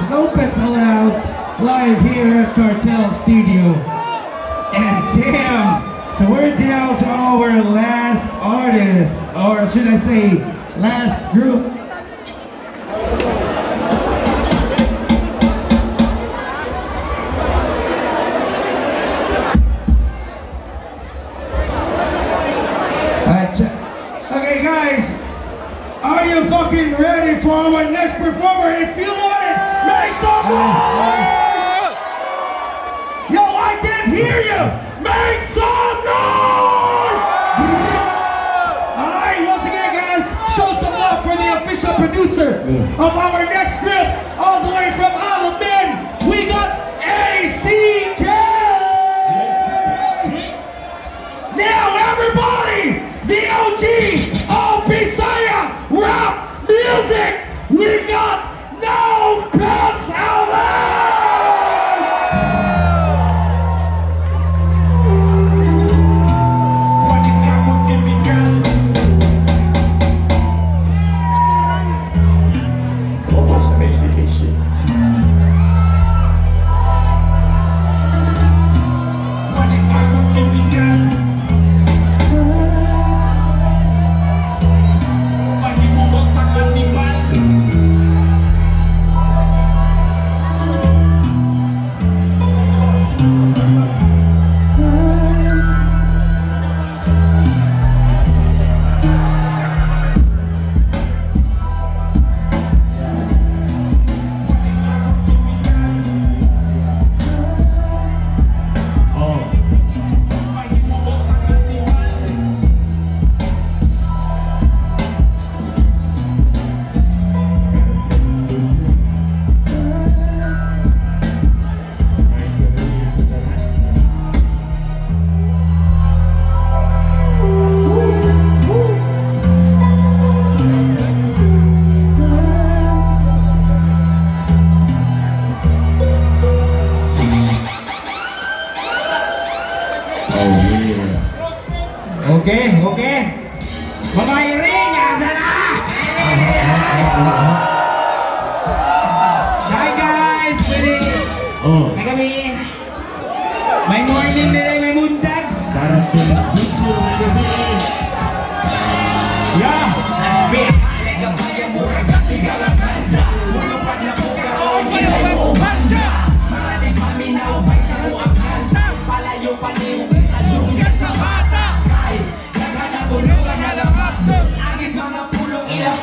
No Pets Allowed, live here at Cartel Studio. And damn, so we're down to our last artist, or should I say, last group. Okay guys, are you fucking ready for our next performer? If you want it, make some noise! Yo, I can't hear you! Make some noise! Alright, once again guys, show some love for the official producer of our next group, all the way from Alamin. We got ACK! Now everybody! The OG of Bisaya rap music, we got No Pets Allowed! Almost some ACK shit. Okay, okay. Mga iring, asa na? Shy guys, pwede. May kami. May morning nila, may mundag. Yeah.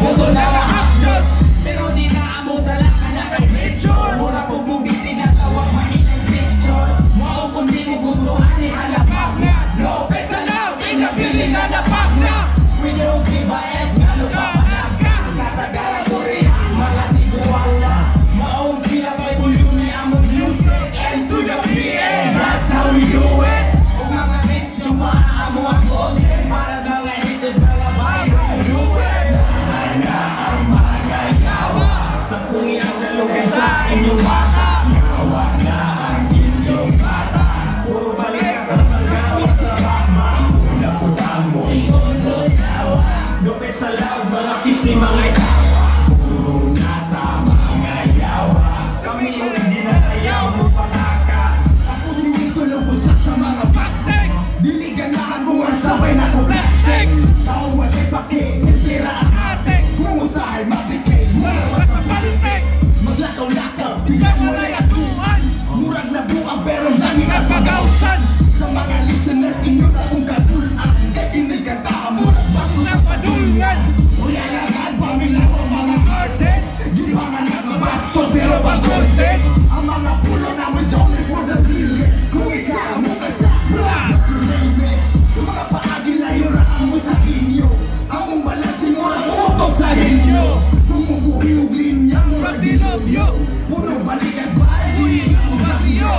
Puso na hapdos, pero di na amo sa laka na kay picture. Mura po bumitin na tawag mahinang picture. Mao kung di mo gusto ani halapak na. No Pets Allowed, inabili na lapak na. We don't give a F, nga lupapanak ka. Kasagara ko rin, mga tiguan na. Maong sila kay buluni among music. And to the PM, that's how we do it. Kung mga hits, jumaamo ang content. Para na nga haters na labay, do it. Sampung yang nalugay sa inyong mata. Yawa na ang inyong bata. Puro balik sa paggawa sa rama. Naputang mo inunod yawa. No Pets Allowed, mga kiss ni mga yawa. Puro nata mga yawa. Kami original ayaw mo pataka. Ako sinigulo ko sa mga patek. Diligan na ang buwan sabay na ko plastic. Tao wala pakit, sintira ang atek. Kung usahay matikit. Maglakaw-lakaw, di ka wala'y atuan. Murag na buang pero langit ang pagawsan. Sa mga listeners, inyo na kong katulan. Kaya kinikanta ang murag baso na padulungan. Uyalangan, paminaw ang mga artists. Gibangan na kabastos pero pag-contest. Ang mga pulo na was only for the real. Kung ikaw mo kasabra, yung mga paagi layo raan mo sa inyo. Among balansin murag utok sa inyo. Tumubuhi linya murag dilobyo. Puno balikan bahay, buhi ang ugasyo.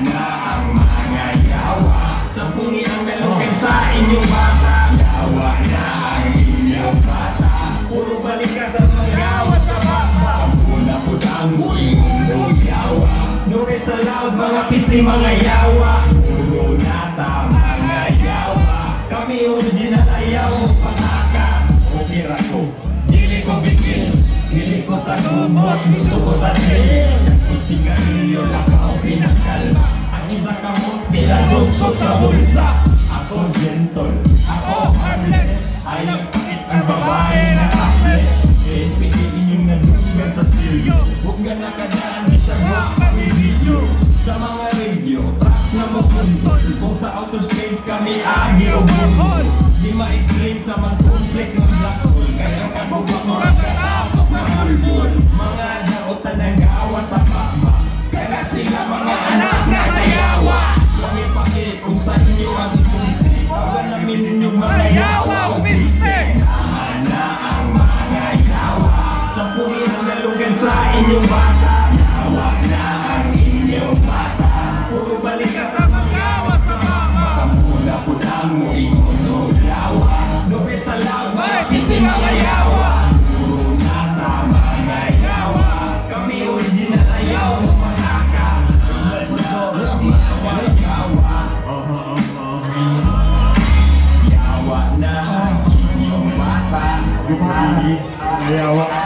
Na ang mga yawa. Sampung yang nalugay sa inyong bata. Yawa na ang inyong bata. Puro balikan sa paggawa sa bata. Puna-putang mo inong yawa. No Pets Allowed, mga kiss ni mga yawa. Puro nata mga yawa. Kami original ayaw pataka. Opera ko, dili ko bitin. Dili ko sa kumot, gusto ko sa chill. sa bulsa. Ako gentle, ako harmless. Ayaw pakit ang babae na topless. Eh, piliin yung nadugan sa stereo. Huwag nga nakadaan sa mga pamibidyo. Sa mga radio, tracks na mabuntol. Kung sa outer space kami agi o buntol. Di ma-explain sa mas complex ng black hole. Kaya kadubak mo ang katapok na bulbul. Mga daotan ng gawa sa papa. Kaya sila mga anak na sayawa. Kami pakit kung sa inyo ang punti. Pagka namin ninyong mga yawa umiste. Tama na ang mga yawa. Sa punin ang nalugan sa inyong bata. Yawa na ang inyong bata. Puro balik ka sa magawa sa mama. Kamula-pulang mo ikono yawa. Lupit sa lawa, hindi mga yawa. Puro na tama mga yawa. Kami original ayaw mo mataka. Let's be yawa. Yawa na ang inyong bata. Yawa.